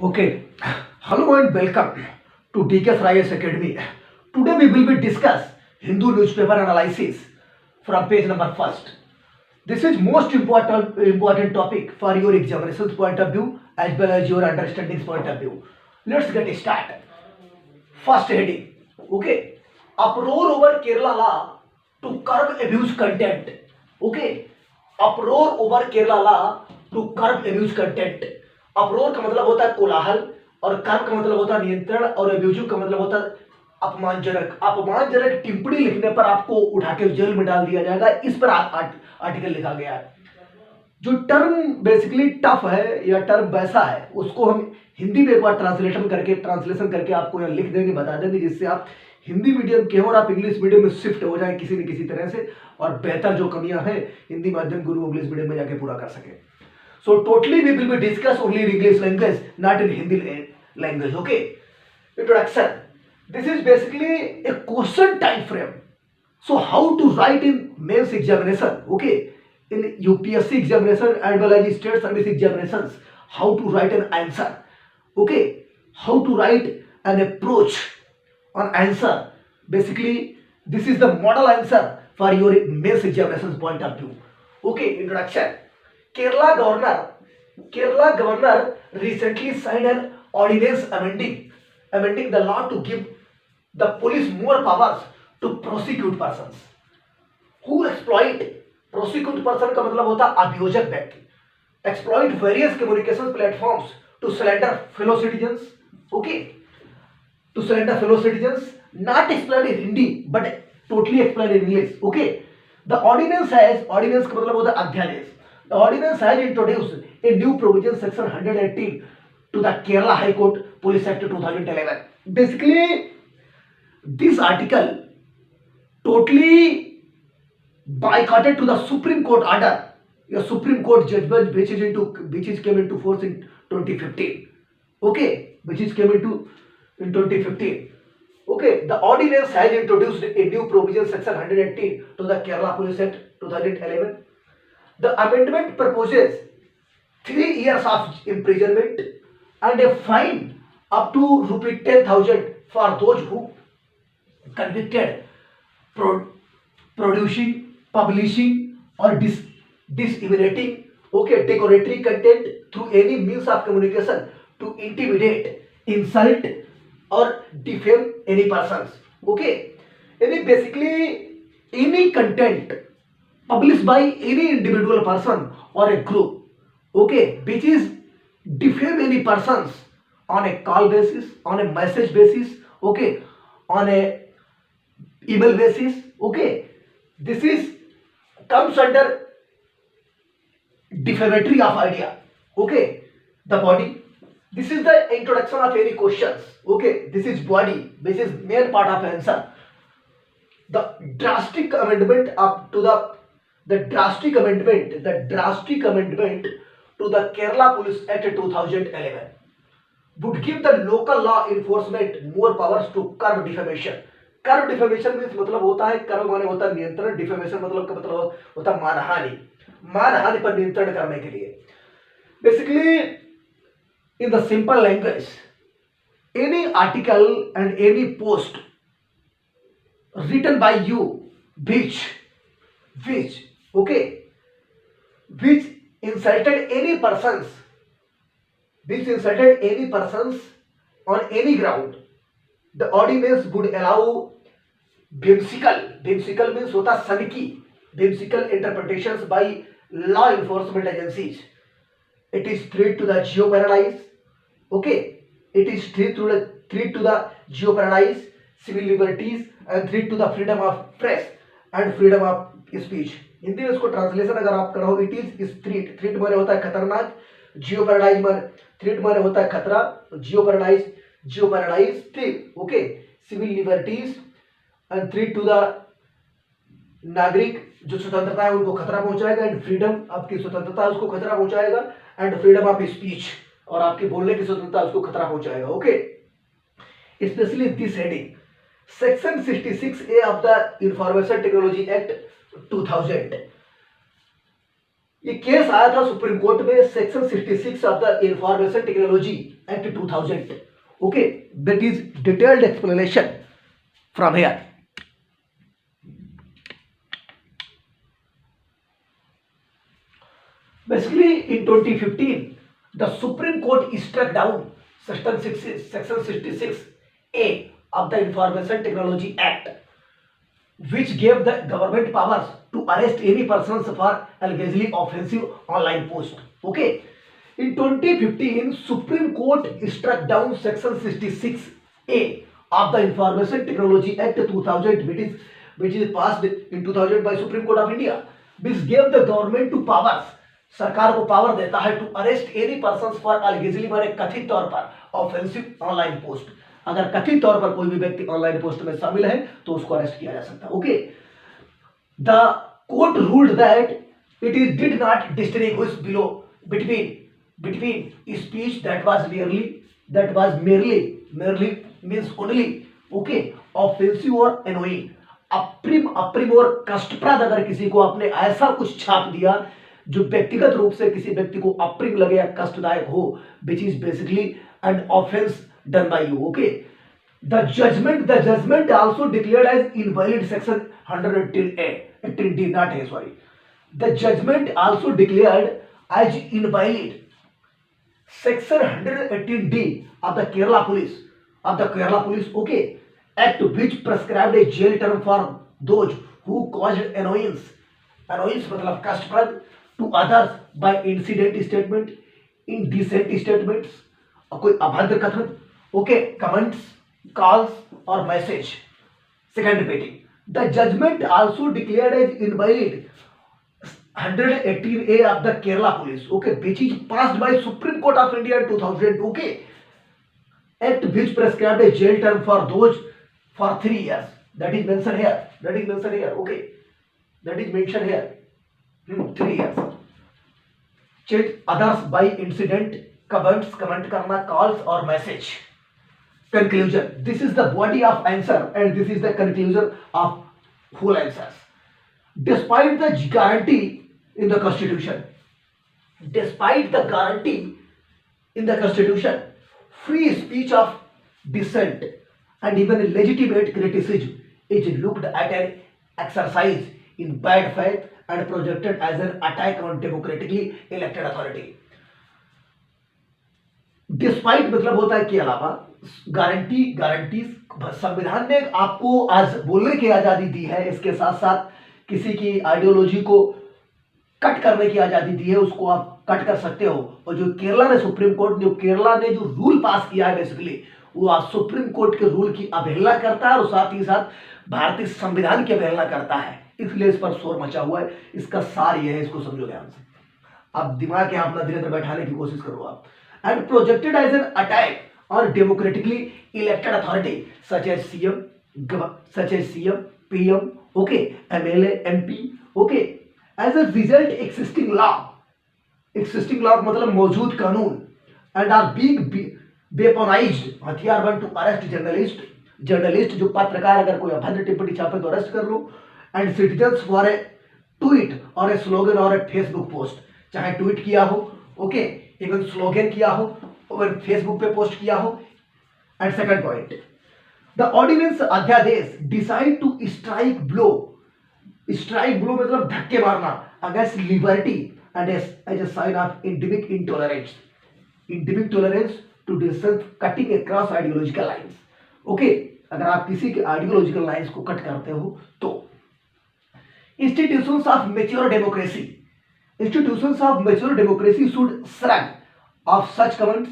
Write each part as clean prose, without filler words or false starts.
Okay, hello and welcome to DKS Rayas Academy. Today we will be discuss Hindu newspaper analysis from page number first. This is most important topic for your examinations point of view as well as your understandings point of view. Let's get started. First heading. Okay, uproar over Kerala law to curb abuse content. Okay, uproar over Kerala law to curb abuse content. अप्रोर का मतलब होता है कोलाहल और कर्म का मतलब होता है नियंत्रण और अब्यूजिव का मतलब होता है अपमानजनक। अपमानजनक टिप्पणी लिखने पर आपको उठा के जेल में डाल दिया जाएगा। इस पर आर्टिकल लिखा गया है। जो टर्म बेसिकली टफ है या टर्म वैसा है उसको हम हिंदी में एक बार ट्रांसलेशन करके आपको यहाँ लिख देंगे, बता देंगे, जिससे आप हिंदी मीडियम के हो और आप इंग्लिश मीडियम में शिफ्ट हो जाए किसी न किसी तरह से और बेहतर जो कमियां हैं हिंदी माध्यम गुरु इंग्लिश मीडियम में जाके पूरा कर सके। So totally we will be discuss only in English language, not in Hindi language. Okay. Introduction. This is basically a question time frame. So how to write in mains examination? Okay. In UPSC examination as well as state service examinations, how to write an answer. Okay. How to write an approach on answer. Basically, this is the model answer for your mains examinations point of view. Okay. Introduction. Kerala governor recently signed an ordinance amending the law to give the police more powers to prosecute persons who exploit. Prosecute person का मतलब होता है अभियोजक व्यक्ति। Exploit various communication platforms to slander fellow citizens. Okay, to slander fellow citizens. Not explained in Hindi but totally explained in English. Okay, the ordinance का मतलब होता है अध्यादेश. The ordinance has introduced a new provision, section 118, to the Kerala High Court Police Act 2011. Basically, this article totally boycotted to the Supreme Court order, a Supreme Court judgment which came into force in 2015. Okay, which came into in 2015. Okay, the ordinance has introduced a new provision, section 118, to the Kerala Police Act 2011. The amendment proposes 3 years of imprisonment and a fine up to rupees 10,000 for those who convicted producing, publishing or disseminating derogatory content through any means of communication to intimidate, insult or defame any persons. Okay, any content published by any individual person or a group, okay, which is defame any persons on a call basis, on a message basis, okay, on a email basis. Okay, this is comes under defamatory of idea. Okay, the body, this is the introduction of any questions. Okay, this is body, this is main part of answer. The drastic amendment to the Kerala Police Act 2011 would give the local law enforcement more powers to curb defamation. Curb defamation means मतलब होता है, कर्ब माने होता है नियंत्रण, defamation मतलब का मतलब होता है मानहानि पर नियंत्रण करने के लिए. Basically, in the simple language, any article and any post written by you which insulted any persons on any ground, the ordinance would allow whimsical means होता सनकी, whimsical interpretations by law enforcement agencies. It is threat to the geo-paradise. Okay, it is threat to the geo-paradise, civil liberties and threat to the freedom of press and freedom of speech. Hindi में इसको translation अगर आप करो, it is threat माने होता है खतरनाक, जियो paradise माने थ्रेट माने होता है खतरा, jeopardise threat. Okay, civil liberties and threat to the नागरिक, जो स्वतंत्रता है उनको खतरा पहुंचाएगा, एंड फ्रीडम, आपकी स्वतंत्रता उसको खतरा पहुंचाएगा, एंड फ्रीडम ऑफ स्पीच, और आपके बोलने की स्वतंत्रता उसको खतरा पहुंचाएगा. Okay, specially this heading section 66A of the Information Technology Act 2000 ये केस आया था सुप्रीम कोर्ट में section 66 of the information technology act 2000. Okay, that is detailed explanation from here. Basically, in 2015, the Supreme Court struck down Section 66A of the Information Technology Act, which gave the government powers to arrest any persons for allegedly offensive online post. Okay. In 2015, Supreme Court struck down Section 66A of the Information Technology Act 2000, which is passed in 2000 by Supreme Court of India, which gave the government to powers. सरकार को power देता है to arrest any person for allegedly माने कथित तौर पर offensive online post. अगर कथित तौर पर कोई भी व्यक्ति ऑनलाइन पोस्ट में शामिल है तो उसको अरेस्ट किया जा सकता है. Okay, the court ruled that it is did not distinguish below between speech that was merely means only. Okay, offensive और एनोइंग, अप्रिम और कष्टप्रद अगर किसी को आपने ऐसा कुछ छाप दिया जो व्यक्तिगत रूप से किसी व्यक्ति को अप्रिम लगे या कष्टदायक हो, which is basically an offence done by you. Okay, the judgement also declared as invalid section 118D, not A, sorry. The judgment also declared as invalid section 118D of the Kerala Police, okay, act, which prescribed a jail term for those who caused annoyance मतलब कष्टप्रद to others by indecent statements, और कोई अभद्र कथन, okay, comments, calls और message. Second repeating, the judgement also declared as invalid 118A of the Kerala Police, okay, which is passed by Supreme Court of India in 2000, okay, act which prescribed a jail term for those for 3 years. That is mentioned here, okay, that is mentioned here. 3 years. Check others by incident, comment करना, calls और message. Conclusion, this is the body of answer and this is the conclusion of whole answers. Despite the guarantee in the constitution, free speech of dissent and even legitimate criticism is looked at an exercise in bad faith and projected as an attack on democratically elected authority. Despite मतलब होता है के अलावा, guarantee संविधान ने आपको आज बोलने की आजादी दी है, इसके साथ साथ किसी की आइडियोलॉजी को कट करने की आजादी दी है, उसको आप कट कर सकते हो. और जो केरला ने जो रूल पास किया है, बेसिकली वो आज सुप्रीम कोर्ट के रूल की अवहेलना करता है और साथ ही साथ भारतीय संविधान की अवहेलना करता है. इसलिए इस पर शोर मचा हुआ है. इसका सार यह है, इसको समझो ध्यान से. अब दिमाग यहाँ अपना धीरे धीरे बैठाने की कोशिश करो आप. And projected as an attack और democratically elected authority such as CM, PM, okay, MLA, MP, okay, as a result existing law मतलब मौजूद कानून, एंड आर बीइंग वेपनाइज्ड, हथियार बन टू अरेस्ट जर्नलिस्ट जो पत्रकार अगर कोई अभद्र टिप्पणी छापे तो अरेस्ट कर लो, and citizens for a tweet or a slogan or a Facebook post, चाहे ट्वीट किया हो, ओके, इवन स्लोगन किया हो और फेसबुक पे पोस्ट किया हो. And second point, the ordinance अध्यादेश डिसाइड टू स्ट्राइक ब्लो मतलब धक्के मारना against liberty and as a sign of endemic intolerance to dissent cutting across ideological lines. Okay, अगर आप किसी के आइडियोलॉजिकल लाइंस को कट करते हो तो. Institutions of mature democracy should shrug of such comments.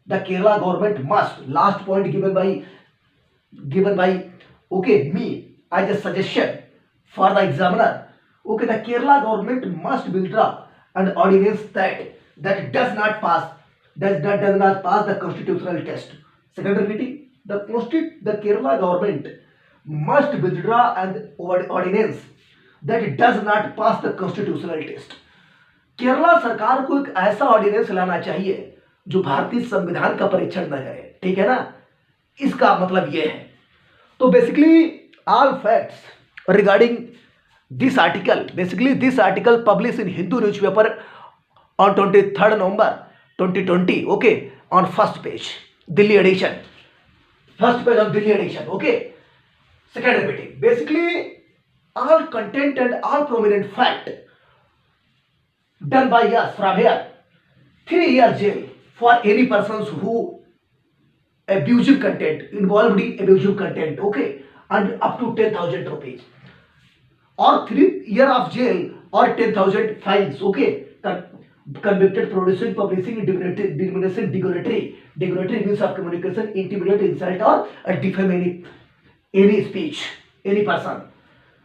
The Kerala government must, last point given by okay me as a suggestion for the examiner. Okay, the Kerala government must withdraw an ordinance that does not pass the constitutional test. Second repeating, the Kerala government must withdraw an ordinance that does not pass the constitutional test. Kerala सरकार को एक ऐसा ordinance लाना चाहिए जो भारतीय संविधान का परीक्षण न करे. ठीक है ना, इसका मतलब यह है. तो basically all facts regarding this article published in Hindu newspaper on 23rd November 2020. Okay, on first page, Delhi edition. First page of Delhi edition. Okay. Second repeating. Basically, all content and all prominent fact done by us from here. 3 year jail for any persons who abusive content, involved in abusive content. Okay, and up to 10,000 rupees, or 3 year of jail or 10,000 fines. Okay, convicted producing, publishing, disseminating derogatory means of communication, intimidate, insult, or defame any speech, any person.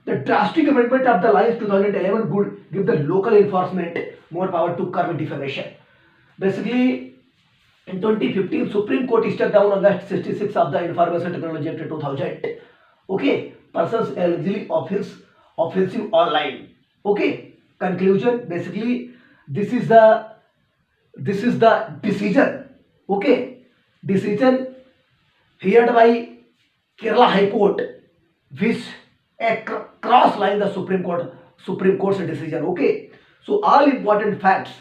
The drastic amendment of the law 2011 would give the local enforcement more power to curb defamation. Basically, in 2015, Supreme Court struck down August 66 of the Information Technology Act 2000. Okay, persons allegedly offensive online. Okay, conclusion. Basically, this is the decision. Okay, decision heard by Kerala High Court, which cross line the Supreme Court's decision. Okay, so all important facts.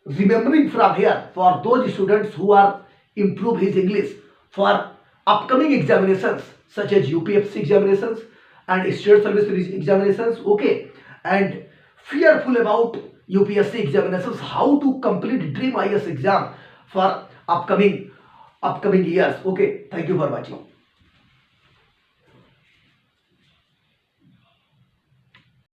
Remembering from here for those students who are improve his English for upcoming examinations such as UPSC examinations and state service examinations. Okay, and fearful about UPSC examinations, how to complete Dream IS exam for upcoming years. Okay, thank you for watching.